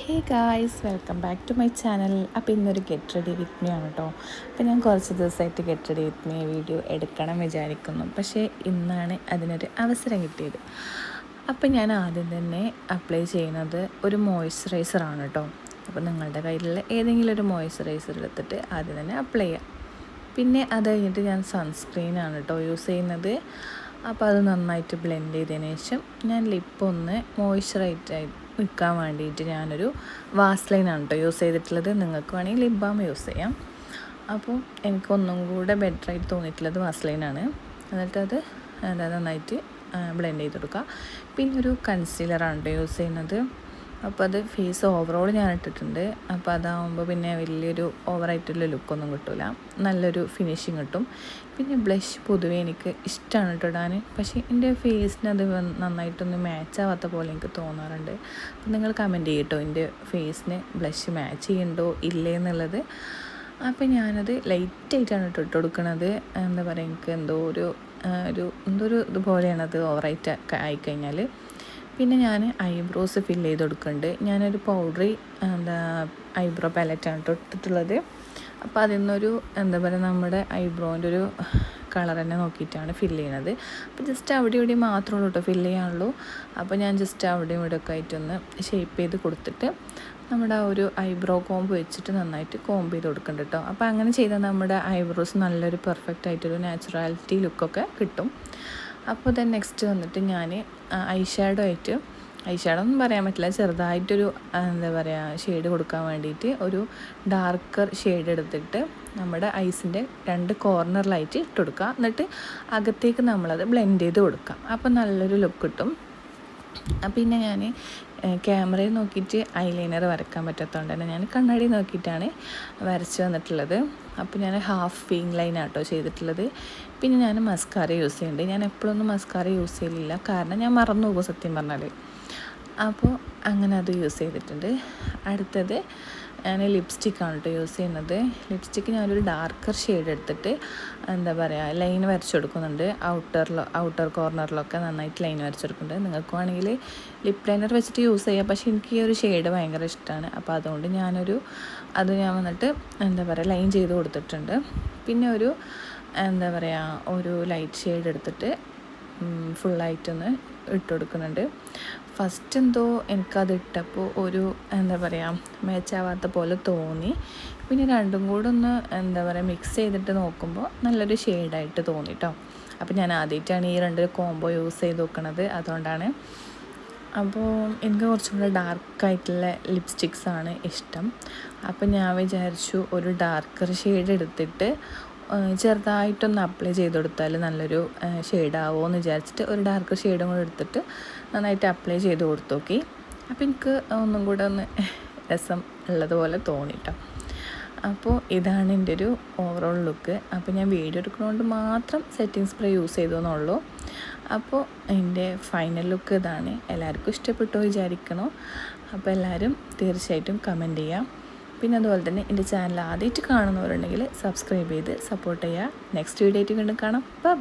Hey guys, welcome back to my channel. അപ്പോൾ ഇന്നൊരു get ready with me ആണ് കേട്ടോ. അപ്പോൾ ഞാൻ കുറച്ച് ദിവസമായിട്ട് get ready with me video എടുക്കണം വിചാരിക്കുന്നു, പക്ഷേ ഇന്നാണ് അതിനൊരു അവസരം കിട്ടിയത്. അപ്പോൾ ഞാൻ ആദ്യം തന്നെ അപ്ലൈ ചെയ്യുന്നത് ഒരു മോയ്സ്ചറൈസറാണ് കേട്ടോ. അപ്പോൾ നിങ്ങളുടെ കയ്യിലുള്ള ഏതെങ്കിലും ഒരു മോയ്സ്ചറൈസർ എടുത്തിട്ട് ആദ്യം തന്നെ അപ്ലൈ ചെയ്യാം. പിന്നെ അത് കഴിഞ്ഞിട്ട് ഞാൻ സൺസ്ക്രീനാണ് കേട്ടോ യൂസ് ചെയ്യുന്നത്. അപ്പോൾ അത് നന്നായിട്ട് ബ്ലെൻഡ് ചെയ്തതിന് ശേഷം ഞാൻ ലിപ്പൊന്ന് മോയ്സ്ചറൈറ്റായി നിൽക്കാൻ വേണ്ടിയിട്ട് ഞാനൊരു വാസ്ലൈനാണ് കേട്ടോ യൂസ് ചെയ്തിട്ടുള്ളത്. നിങ്ങൾക്ക് വേണമെങ്കിൽ ലിപ് ബാം യൂസ് ചെയ്യാം. അപ്പോൾ എനിക്കൊന്നും കൂടെ ബെറ്ററായിട്ട് തോന്നിയിട്ടുള്ളത് വാസ്ലൈനാണ്. എന്നിട്ടത് നന്നായിട്ട് ബ്ലെൻഡ് ചെയ്ത് കൊടുക്കുക. പിന്നെ ഒരു കൺസീലറാണ് കേട്ടോ യൂസ് ചെയ്യുന്നത്. അപ്പോൾ അത് ഫേസ് ഓവറോൾ ഞാൻ ഇട്ടിട്ടുണ്ട്. അപ്പോൾ അതാവുമ്പോൾ പിന്നെ വലിയൊരു ഓവറായിട്ടുള്ള ലുക്കൊന്നും കിട്ടില്ല, നല്ലൊരു ഫിനിഷിങ് കിട്ടും. പിന്നെ ബ്ലഷ് പൊതുവേ എനിക്ക് ഇഷ്ടമാണ് കേട്ടോ ഇടാൻ, പക്ഷേ എൻ്റെ ഫേസിന് അത് നന്നായിട്ടൊന്നും മാച്ച് ആവാത്ത പോലെ എനിക്ക് തോന്നാറുണ്ട്. അപ്പോൾ നിങ്ങൾ കമൻറ്റ് ചെയ്യട്ടോ എൻ്റെ ഫേസിന് ബ്ലഷ് മാച്ച് ചെയ്യുന്നുണ്ടോ ഇല്ലേ എന്നുള്ളത്. അപ്പോൾ ഞാനത് ലൈറ്റായിട്ടാണ് ഇട്ട് കൊടുക്കുന്നത്. എന്താ പറയുക, എനിക്ക് എന്തോ ഒരു ഇതുപോലെയാണത് ഓവറായിട്ട് ആയിക്കഴിഞ്ഞാൽ. പിന്നെ ഞാൻ ഐബ്രോസ് ഫില്ല് ചെയ്ത് കൊടുക്കുന്നുണ്ട്. ഞാനൊരു പൗഡറി ഐബ്രോ പാലറ്റാണ് എടുത്തിട്ടുള്ളത്. അപ്പോൾ അതിൽ നിന്നൊരു നമ്മുടെ ഐബ്രോൻ്റെ ഒരു കളർ തന്നെ നോക്കിയിട്ടാണ് ഫില്ല് ചെയ്യണത്. അപ്പോൾ ജസ്റ്റ് അവിടെ ഇവിടെ മാത്രമേ ഉള്ളൂ കേട്ടോ ഫില്ല് ചെയ്യാനുള്ളൂ. അപ്പോൾ ഞാൻ ജസ്റ്റ് അവിടെയും ഇവിടെ ഒക്കെ ആയിട്ടൊന്ന് ഷേപ്പ് ചെയ്ത് കൊടുത്തിട്ട് നമ്മുടെ ആ ഒരു ഐബ്രോ കോംബ് വെച്ചിട്ട് നന്നായിട്ട് കോംബ് ചെയ്ത് കൊടുക്കുന്നുണ്ട് കേട്ടോ. അപ്പോൾ അങ്ങനെ ചെയ്താൽ നമ്മുടെ ഐബ്രോസ് നല്ലൊരു പെർഫെക്റ്റ് ആയിട്ടൊരു നാച്ചുറാലിറ്റി ലുക്കൊക്കെ കിട്ടും. അപ്പോൾ ദെൻ നെക്സ്റ്റ് വന്നിട്ട് ഞാൻ ഐഷാഡോ ഒന്നും പറയാൻ പറ്റില്ല, ചെറുതായിട്ടൊരു ഷെയ്ഡ് കൊടുക്കാൻ വേണ്ടിയിട്ട് ഒരു ഡാർക്കർ ഷെയ്ഡ് എടുത്തിട്ട് നമ്മുടെ ഐസിൻ്റെ 2 കോർണറിലായിട്ട് ഇട്ട് കൊടുക്കുക. എന്നിട്ട് അകത്തേക്ക് നമ്മളത് ബ്ലെൻഡ് ചെയ്ത് കൊടുക്കാം. അപ്പോൾ നല്ലൊരു ലുക്ക് കിട്ടും. പിന്നെ ഞാൻ ക്യാമറയിൽ നോക്കിയിട്ട് ഐലൈനർ വരയ്ക്കാൻ പറ്റാത്തതുകൊണ്ട് തന്നെ ഞാൻ കണ്ണാടി നോക്കിയിട്ടാണ് വരച്ച് വന്നിട്ടുള്ളത്. അപ്പോൾ ഞാൻ ഹാഫ് വിങ് ലൈനാട്ടോ ചെയ്തിട്ടുള്ളത്. പിന്നെ ഞാൻ മസ്കാര യൂസ് ചെയ്യുന്നുണ്ട്. ഞാൻ എപ്പോഴൊന്നും മസ്കാര യൂസ് ചെയ്യലില്ല, കാരണം ഞാൻ മറന്നു പോകും സത്യം പറഞ്ഞാൽ. അപ്പോൾ അങ്ങനെ അത് യൂസ് ചെയ്തിട്ടുണ്ട്. അടുത്തത് ഞാൻ ലിപ്സ്റ്റിക്കാണ് കേട്ടോ യൂസ് ചെയ്യുന്നത്. ലിപ്സ്റ്റിക്ക് ഞാനൊരു ഡാർക്കർ ഷെയ്ഡ് എടുത്തിട്ട് ലൈൻ വരച്ച് കൊടുക്കുന്നുണ്ട്. ഔട്ടർ കോർണറിലൊക്കെ നന്നായിട്ട് ലൈൻ വരച്ച് കൊടുക്കുന്നുണ്ട്. നിങ്ങൾക്ക് വേണമെങ്കിൽ ലിപ് ലൈനർ വെച്ചിട്ട് യൂസ് ചെയ്യാം, പക്ഷേ എനിക്ക് ഈ ഒരു ഷെയ്ഡ് ഭയങ്കര ഇഷ്ടമാണ്. അപ്പോൾ അതുകൊണ്ട് ഞാൻ വന്നിട്ട് ലൈൻ ചെയ്ത് കൊടുത്തിട്ടുണ്ട്. പിന്നെ ഒരു ലൈറ്റ് ഷെയ്ഡ് എടുത്തിട്ട് ഫുള്ളായിട്ടൊന്ന് ഇട്ട് കൊടുക്കുന്നുണ്ട്. ഫസ്റ്റ് എന്തോ എനിക്കത് ഇട്ടപ്പോൾ ഒരു മാച്ചാവാത്ത പോലെ തോന്നി. പിന്നെ രണ്ടും കൂടെ ഒന്ന് മിക്സ് ചെയ്തിട്ട് നോക്കുമ്പോൾ നല്ലൊരു ഷെയ്ഡായിട്ട് തോന്നി കേട്ടോ. അപ്പോൾ ഞാൻ ആദ്യമായിട്ടാണ് ഈ 2 കോംബോ യൂസ് ചെയ്ത് നോക്കുന്നത്, അതുകൊണ്ടാണ്. അപ്പോൾ എനിക്ക് കുറച്ചും കൂടെ ഡാർക്കായിട്ടുള്ള ലിപ്സ്റ്റിക്സാണ് ഇഷ്ടം. അപ്പോൾ ഞാൻ വിചാരിച്ചു ഒരു ഡാർക്കർ ഷെയ്ഡ് എടുത്തിട്ട് ചെറുതായിട്ടൊന്ന് അപ്ലൈ ചെയ്ത് കൊടുത്താൽ നല്ലൊരു ഷെയ്ഡാവുമോ എന്ന് വിചാരിച്ചിട്ട് ഒരു ഡാർക്ക് ഷെയ്ഡും കൂടെ എടുത്തിട്ട് നന്നായിട്ട് അപ്ലൈ ചെയ്ത് കൊടുത്തു നോക്കി. അപ്പോൾ എനിക്ക് ഒന്നും കൂടെ ഒന്ന് രസം ഉള്ളതുപോലെ തോന്നി കേട്ടോ. അപ്പോൾ ഇതാണ് എൻ്റെ ഒരു ഓവറോൾ ലുക്ക്. അപ്പോൾ ഞാൻ വീഡിയോ എടുക്കുന്നതുകൊണ്ട് മാത്രം സെറ്റിംഗ് സ്പ്രേ യൂസ് ചെയ്തെന്നുള്ളൂ. അപ്പോൾ എൻ്റെ ഫൈനൽ ലുക്ക് ഇതാണ്. എല്ലാവർക്കും ഇഷ്ടപ്പെട്ടോ വിചാരിക്കണോ? അപ്പോൾ എല്ലാവരും തീർച്ചയായിട്ടും കമൻറ്റ് ചെയ്യാം. പിന്നെ അതുപോലെ തന്നെ എൻ്റെ ചാനൽ ആദ്യമായിട്ട് കാണുന്നവരുണ്ടെങ്കിൽ സബ്സ്ക്രൈബ് ചെയ്ത് സപ്പോർട്ട് ചെയ്യുക. നെക്സ്റ്റ് വീഡിയോ ആയിട്ട് വീണ്ടും കാണാം. ബൈ.